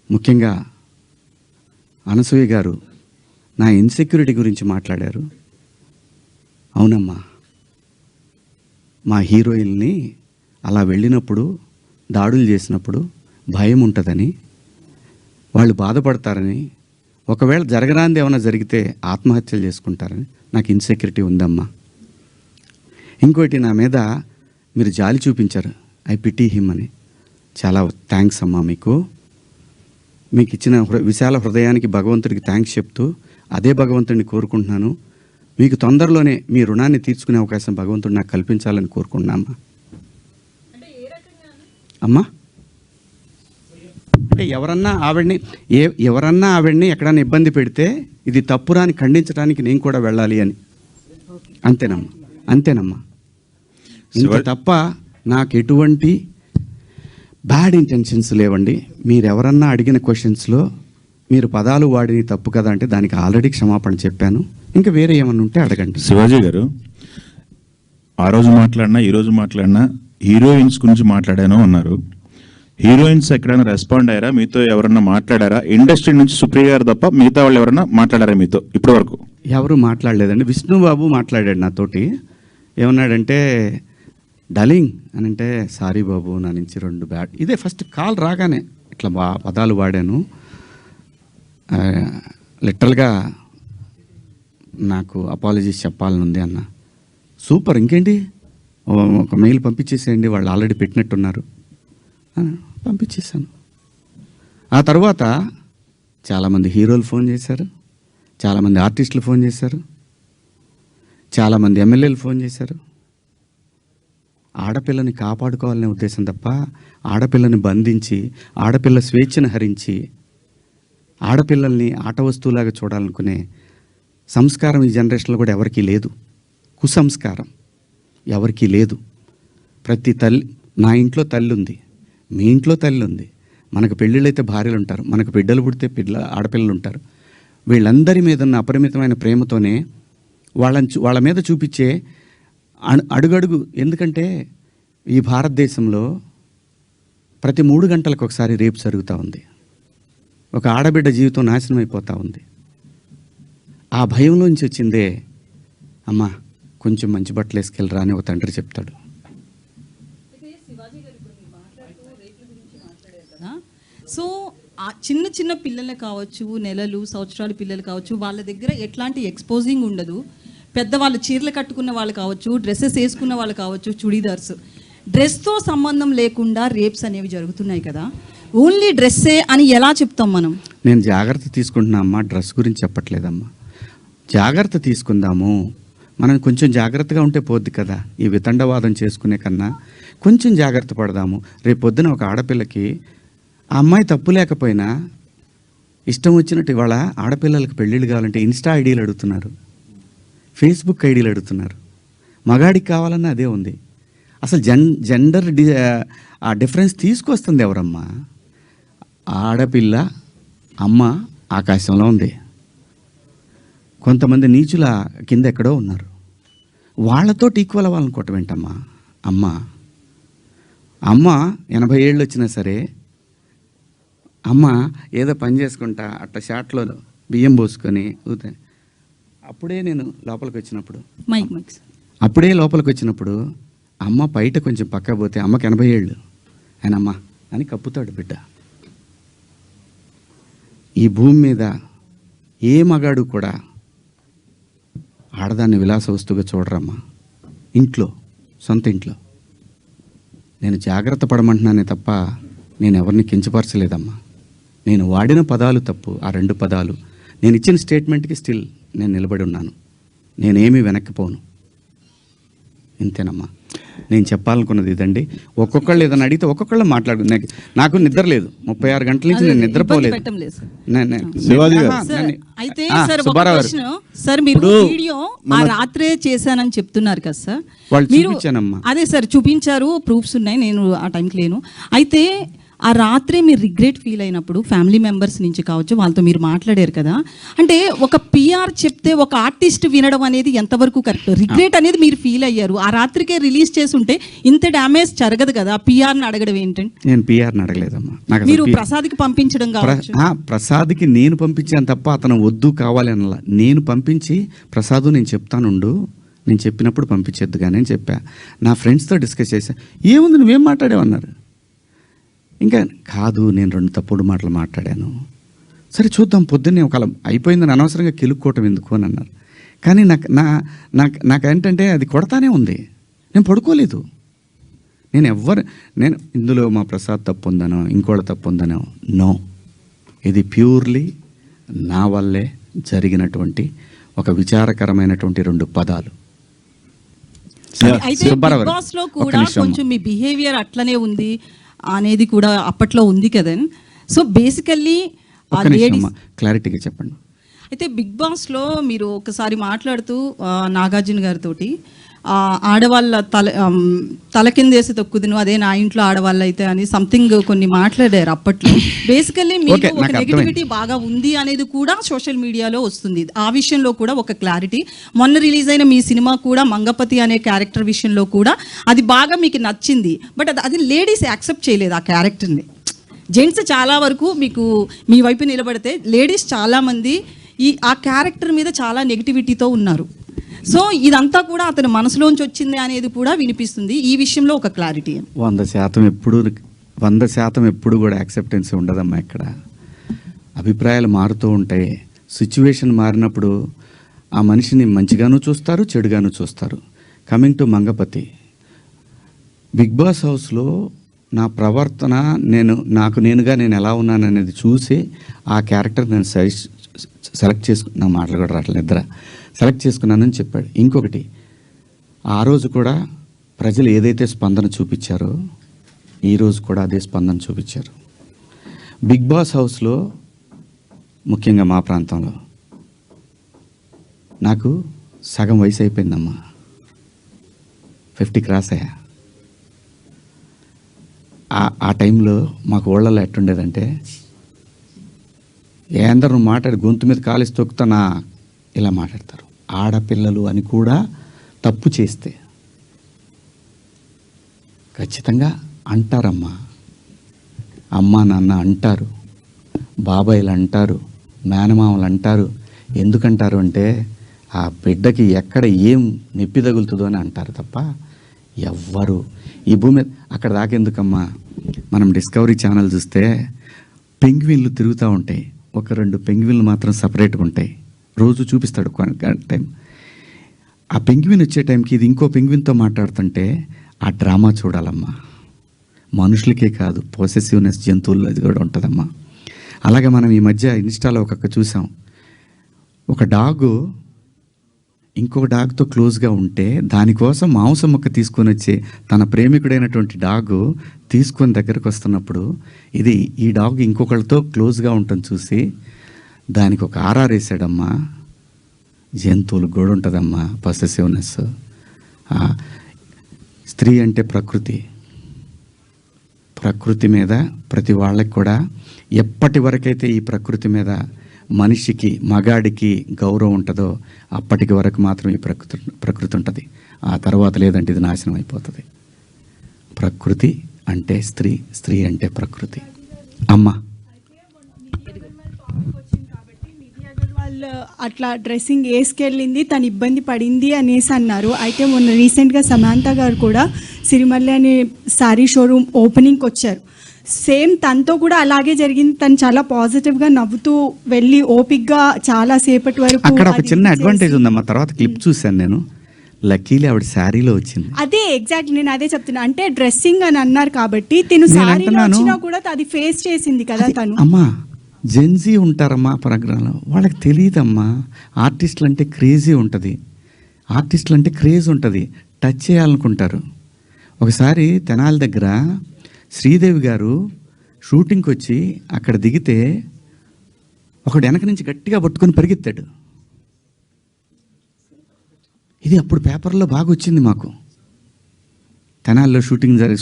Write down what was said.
ముఖ్యంగా అనసూయ గారు నా ఇన్సెక్యూరిటీ గురించి మాట్లాడారు. అవునమ్మా, మా హీరోయిన్ని అలా వెళ్ళినప్పుడు దాడులు చేసినప్పుడు భయం ఉంటుందని, వాళ్ళు బాధపడతారని, ఒకవేళ జరగరాంది ఏమైనా జరిగితే ఆత్మహత్యలు చేసుకుంటారని నాకు ఇన్సెక్యూరిటీ ఉందమ్మా. ఇంకోటి, నా మీద మీరు జాలి చూపించారు, ఐ పిటీ హిమ్ అని. చాలా థ్యాంక్స్ అమ్మా. మీకు ఇచ్చిన విశాల హృదయానికి భగవంతుడికి థ్యాంక్స్ చెప్తూ అదే భగవంతుడిని కోరుకుంటున్నాను. మీకు తొందరలోనే మీ రుణాన్ని తీర్చుకునే అవకాశం భగవంతుడు నాకు కల్పించాలని కోరుకుంటున్నామ్మా. అమ్మా, అంటే ఎవరన్నా ఆవిడ్ని ఎక్కడైనా ఇబ్బంది పెడితే ఇది తప్పురా అని ఖండించడానికి నేను కూడా వెళ్ళాలి అని. అంతేనమ్మా. ఇంత తప్ప నాకు ఎటువంటి బ్యాడ్ ఇంటెన్షన్స్ లేవండి. మీరెవరన్నా అడిగిన క్వశ్చన్స్లో మీరు పదాలు వాడిని తప్పు కదా అంటే దానికి ఆల్రెడీ క్షమాపణ చెప్పాను. ఇంకా వేరే ఏమన్నా ఉంటే అడగండి. శివాజీ గారు, ఆ రోజు మాట్లాడినా ఈరోజు మాట్లాడినా హీరోయిన్స్ గురించి మాట్లాడాను అన్నారు. హీరోయిన్స్ ఎక్కడైనా రెస్పాండ్ అయ్యారా? మీతో ఎవరన్నా మాట్లాడారా? ఇండస్ట్రీ నుంచి సుప్రియ గారు తప్ప మిగతా వాళ్ళు ఎవరన్నా మాట్లాడారా మీతో ఇప్పటి వరకు? ఎవరు మాట్లాడలేదండి. విష్ణుబాబు మాట్లాడాడు నాతోటి. ఏమన్నాడంటే, డలింగ్ అని అంటే, సారీ బాబు, నా నుంచి 2 బ్యాడ్. ఇదే ఫస్ట్ కాల్ రాగానే ఇట్లా పదాలు వాడాను. లిటరల్గా నాకు అపాలజీస్ చెప్పాలనుంది అన్న. సూపర్, ఇంకేంటి, ఒక మెయిల్ పంపించేసేయండి, వాళ్ళు ఆల్రెడీ పెట్టినట్టున్నారు. పంపించేశాను. ఆ తర్వాత చాలామంది హీరోలు ఫోన్ చేశారు, చాలామంది ఆర్టిస్టులు ఫోన్ చేశారు, చాలామంది ఎమ్మెల్యేలు ఫోన్ చేశారు. ఆడపిల్లని కాపాడుకోవాలనే ఉద్దేశం తప్ప ఆడపిల్లని బంధించి, ఆడపిల్ల స్వేచ్ఛను హరించి, ఆడపిల్లల్ని ఆట వస్తువులాగా చూడాలనుకునే సంస్కారం ఈ జనరేషన్లో కూడా ఎవరికీ లేదు. కుసంస్కారం ఎవరికీ లేదు. ప్రతి తల్లి, నా ఇంట్లో తల్లి ఉంది, మీ ఇంట్లో తల్లి ఉంది, మనకు పెళ్ళిళ్ళైతే భార్యలు ఉంటారు, మనకు బిడ్డలు పుడితే ఆడపిల్లలు ఉంటారు. వీళ్ళందరి మీద ఉన్న అపరిమితమైన ప్రేమతోనే వాళ్ళ మీద చూపించే అడుగడుగు. ఎందుకంటే ఈ భారతదేశంలో ప్రతి 3 గంటలకు ఒకసారి రేపు జరుగుతూ ఉంది. ఒక ఆడబిడ్డ జీవితం నాశనం అయిపోతూ ఉంది. ఆ భయంలోంచి వచ్చిందే, అమ్మా కొంచెం మంచి బట్టలు వేసుకెళ్ళరా అని ఒక తండ్రి చెప్తాడు. సో ఆ చిన్న చిన్న పిల్లలు కావచ్చు, నెలలు సంవత్సరాల పిల్లలు కావచ్చు, వాళ్ళ దగ్గర ఎట్లాంటి ఎక్స్పోజింగ్ ఉండదు. పెద్దవాళ్ళు చీరలు కట్టుకున్న వాళ్ళు కావచ్చు, డ్రెస్సెస్ వేసుకున్న వాళ్ళు కావచ్చు, చుడీదార్స్, డ్రెస్తో సంబంధం లేకుండా రేప్స్ అనేవి జరుగుతున్నాయి కదా. ఓన్లీ డ్రెస్సే అని ఎలా చెప్తాం మనం? నేను జాగ్రత్త తీసుకుంటున్నా అమ్మా, డ్రెస్ గురించి చెప్పట్లేదమ్మా. జాగ్రత్త తీసుకుందాము, మనం కొంచెం జాగ్రత్తగా ఉంటే పోద్ది కదా. ఈ వితండవాదం చేసుకునే కన్నా కొంచెం జాగ్రత్త పడదాము. రేపు పొద్దున ఒక ఆడపిల్లకి ఆ అమ్మాయి తప్పు లేకపోయినా ఇష్టం వచ్చినట్టు ఇవాళ ఆడపిల్లలకు పెళ్ళిళ్ళు కావాలంటే ఇన్స్టా ఐడీలు అడుగుతున్నారు, ఫేస్బుక్ ఐడీలు అడుగుతున్నారు. మగాడికి కావాలన్నా అదే ఉంది. అసలు జెండర్ ఆ డిఫరెన్స్ తీసుకొస్తుంది ఎవరమ్మా? ఆడపిల్ల అమ్మ ఆకాశంలో ఉంది, కొంతమంది నీచుల కింద ఎక్కడో ఉన్నారు. వాళ్ళతో ఈక్వల్ అవ్వాలనుకోవటం ఏంటమ్మా? అమ్మ 80 ఏళ్ళు వచ్చినా సరే అమ్మ ఏదో పని చేసుకుంటా అట్లా షాట్లో బియ్యం పోసుకొని అప్పుడే లోపలికి వచ్చినప్పుడు అమ్మ బయట కొంచెం పక్క పోతే అమ్మకి 80 ఏళ్ళు, ఆయన అమ్మ అని కప్పుతాడు బిడ్డ. ఈ భూమి మీద ఏ మగాడు కూడా ఆడదాన్ని విలాస వస్తువుగా చూడరమ్మా. సొంత ఇంట్లో నేను జాగ్రత్త పడమంటున్నానే తప్ప నేను ఎవరిని కించపరచలేదమ్మా. నేను వాడిన పదాలు తప్పు, ఆ 2 పదాలు. నేను ఇచ్చిన స్టేట్మెంట్కి స్టిల్ నేను నిలబడి ఉన్నాను. నేనేమీ వెనక్కిపోను. ఇంతేనమ్మా నేను చెప్పాలనుకున్నది ఇదండి. ఒక్కొక్కళ్ళు ఏదైనా అడిగితే ఒక్కొక్కళ్ళు మాట్లాడుకున్నాను. నాకు నిద్ర లేదు, 36 గంటల నుంచి నేను నిద్రపోలేదు. సార్ మీరు వీడియో రాత్రే చేశానని చెప్తున్నారు కదా సార్. వాళ్ళు చూపించానమ్మా. అదే సార్ చూపించారు, ప్రూఫ్స్ ఉన్నాయి, నేను ఆ టైంకి లేను. అయితే ఆ రాత్రి మీరు రిగ్రెట్ ఫీల్ అయినప్పుడు ఫ్యామిలీ మెంబర్స్ నుంచి కావచ్చు, వాళ్ళతో మీరు మాట్లాడారు కదా, అంటే ఒక పిఆర్ చెప్తే ఒక ఆర్టిస్ట్ వినడం అనేది ఎంతవరకు కరెక్ట్? రిగ్రెట్ అనేది మీరు ఫీల్ అయ్యారు, ఆ రాత్రికే రిలీజ్ చేసుంటే ఇంత డ్యామేజ్ జరగదు కదా, పిఆర్ని అడగడం ఏంటంటే? నేను పిఆర్ని అడగలేదమ్మా. నాకు మీరు ప్రసాద్కి పంపించడం కావచ్చు. ప్రసాద్కి నేను పంపించాను తప్ప అతను వద్దు కావాలి అనలా. నేను పంపించి ప్రసాద్ నేను చెప్తానుండు, నేను చెప్పినప్పుడు పంపించేద్దు కానీ అని చెప్పా. నా ఫ్రెండ్స్తో డిస్కస్ చేశా, ఏముంది నువ్వేం మాట్లాడావన్నారు. ఇంకా కాదు, నేను 2 తప్పుడు మాటలు మాట్లాడాను. సరే చూద్దాం, పొద్దున్నే ఒకవేళ అయిపోయిందని అనవసరంగా కెలుక్కోవటం ఎందుకు అని అన్నారు. కానీ నాకేంటంటే అది కొడతానే ఉంది. నేను పడుకోలేదు. నేను ఇందులో మా ప్రసాద్ తప్పు ఉందనో ఇంకోళ్ళ తప్పు ఉందనో నో, ఇది ప్యూర్లీ నా వల్లే జరిగినటువంటి ఒక విచారకరమైనటువంటి 2 పదాలు. అయితే బిగ్ బాస్ లో కూడా కొంచెం మీ బిహేవియర్ అట్లనే ఉంది అనేది కూడా అప్పట్లో ఉంది కదా. సో బేసికల్లీ క్లారిటీగా చెప్పండి. అయితే బిగ్ బాస్లో మీరు ఒకసారి మాట్లాడుతూ నాగార్జున గారితో ఆడవాళ్ళ తల కిందేసి తొక్కుదును, అదే నా ఇంట్లో ఆడవాళ్ళు అయితే అని సంథింగ్ కొన్ని మాట్లాడారు అప్పట్లో. బేసికల్లీ మీకు ఒక నెగిటివిటీ బాగా ఉంది అనేది కూడా సోషల్ మీడియాలో వస్తుంది. ఆ విషయంలో కూడా ఒక క్లారిటీ. మొన్న రిలీజ్ అయిన మీ సినిమా కూడా మంగపతి అనే క్యారెక్టర్ విషయంలో కూడా అది బాగా మీకు నచ్చింది, బట్ అది లేడీస్ యాక్సెప్ట్ చేయలేదు ఆ క్యారెక్టర్ని. జెంట్స్ చాలా వరకు మీకు మీ వైపు నిలబడితే, లేడీస్ చాలామంది ఆ క్యారెక్టర్ మీద చాలా నెగిటివిటీతో ఉన్నారు. సో ఇదంతా కూడా అతని మనసులోంచి వచ్చింది అనేది కూడా వినిపిస్తుంది. ఈ విషయంలో ఒక క్లారిటీ. 100% ఎప్పుడు కూడా యాక్సెప్టెన్స్ ఉండదమ్మా. ఇక్కడ అభిప్రాయాలు మారుతూ ఉంటాయి. సిచ్యువేషన్ మారినప్పుడు ఆ మనిషిని మంచిగాను చూస్తారు, చెడుగాను చూస్తారు. Coming to Mangapati, big boss హౌస్లో నా ప్రవర్తన, నేను ఎలా ఉన్నాను అనేది చూసి ఆ క్యారెక్టర్ నేను సెలెక్ట్ చేసుకున్న మాటలు కూడా రావట్లేదు, సెలెక్ట్ చేసుకున్నానని చెప్పాడు. ఇంకొకటి, ఆ రోజు కూడా ప్రజలు ఏదైతే స్పందన చూపించారో ఈరోజు కూడా అదే స్పందన చూపించారు. బిగ్ బాస్ హౌస్లో ముఖ్యంగా మా ప్రాంతంలో నాకు సగం వయసు అయిపోయిందమ్మా, 50 క్రాస్ అయ్యా. ఆ టైంలో మాకు ఊళ్ళలో ఎట్టుండేదంటే, అందరూ మాట్లాడి గొంతు మీద కాలేసి తొక్కుతానా ఇలా మాట్లాడతారు. ఆడపిల్లలు అని కూడా తప్పు చేస్తే ఖచ్చితంగా అంటారమ్మా. అమ్మా నాన్న అంటారు, బాబాయిలు అంటారు, మేనమామలు అంటారు. ఎందుకంటారు అంటే ఆ బిడ్డకి ఎక్కడ ఏం నొప్పి తగులుతుందో అని అంటారు తప్ప ఎవ్వరు ఈ భూమి అక్కడ దాకెందుకమ్మా. మనం డిస్కవరీ ఛానల్ చూస్తే పెంగ్విన్లు తిరుగుతూ ఉంటాయి, 1-2 పెంగ్విన్లు మాత్రం సపరేట్గా ఉంటాయి. రోజు చూపిస్తాడు టైం. ఆ పెంగ్విన్ వచ్చే టైంకి ఇది ఇంకో పెంగ్విన్తో మాట్లాడుతుంటే ఆ డ్రామా చూడాలమ్మా. మనుషులకే కాదు, పొసెసివ్నెస్ జంతువుల్లో అది కూడా ఉంటుందమ్మా. అలాగే మనం ఈ మధ్య ఇన్స్టాలో చూసాం, ఒక డాగు ఇంకొక డాగ్తో క్లోజ్గా ఉంటే దానికోసం మాంసం ముక్క తీసుకొని వచ్చి తన ప్రేమికుడైనటువంటి డాగు తీసుకొని దగ్గరకు వస్తున్నప్పుడు ఈ డాగ్ ఇంకొకళ్ళతో క్లోజ్గా ఉంటుంది చూసి దానికి ఒక ఆర్ఆర్ వేసాడమ్మా. జంతువులు కూడా ఉంటుందమ్మా పొసెసివ్నెస్. స్త్రీ అంటే ప్రకృతి మీద ప్రతి వాళ్ళకి కూడా ఎప్పటి వరకైతే ఈ ప్రకృతి మీద మనిషికి మగాడికి గౌరవం ఉంటుందో అప్పటికి వరకు మాత్రం ఈ ప్రకృతి ఉంటుంది. ఆ తర్వాత లేదంటే ఇది నాశనం అయిపోతుంది. ప్రకృతి అంటే స్త్రీ అంటే ప్రకృతి. అమ్మ అట్లా డ్రెస్సింగ్ వేసుకెళ్ళింది, తను ఇబ్బంది పడింది అనేసి అన్నారు. అయితే మొన్న రీసెంట్గా సమాంత గారు కూడా సిరిమల్లి అనే శారీ షోరూమ్ ఓపెనింగ్కి వచ్చారు. సేమ్ తనతో కూడా అలాగే జరిగింది. తను చాలా పాజిటివ్గా నవ్వుతూ వెళ్ళి ఓపిక్గా చాలా సేపటి వరకు. అక్కడ ఒక చిన్న అడ్వాంటేజ్ ఉందమ్మా. తర్వాత క్లిప్ చూశాను నేను, లక్కీలీ ఆవిడ శారీలో వచ్చింది. అదే ఎగ్జాక్ట్లీ నేను అదే చెప్తున్నా. అంటే డ్రెస్సింగ్ అని అన్నారు కాబట్టి తిను శారీలో వచ్చినా కూడా అది ఫేస్ చేసింది కదా తను. అమ్మా జెన్జీ ఉంటారమ్మా ప్రోగ్రాంలో, వాళ్ళకి తెలియదమ్మా. ఆర్టిస్టులు అంటే క్రేజీ ఉంటుంది, టచ్ చేయాలనుకుంటారు. ఒకసారి తెనాలి దగ్గర శ్రీదేవి గారు షూటింగ్కి వచ్చి అక్కడ దిగితే ఒకడు వెనక నుంచి గట్టిగా పట్టుకొని పరిగెత్తాడు. ఇది అప్పుడు పేపర్లో బాగా వచ్చింది మాకు. తెనాలిలో షూటింగ్ జరిగి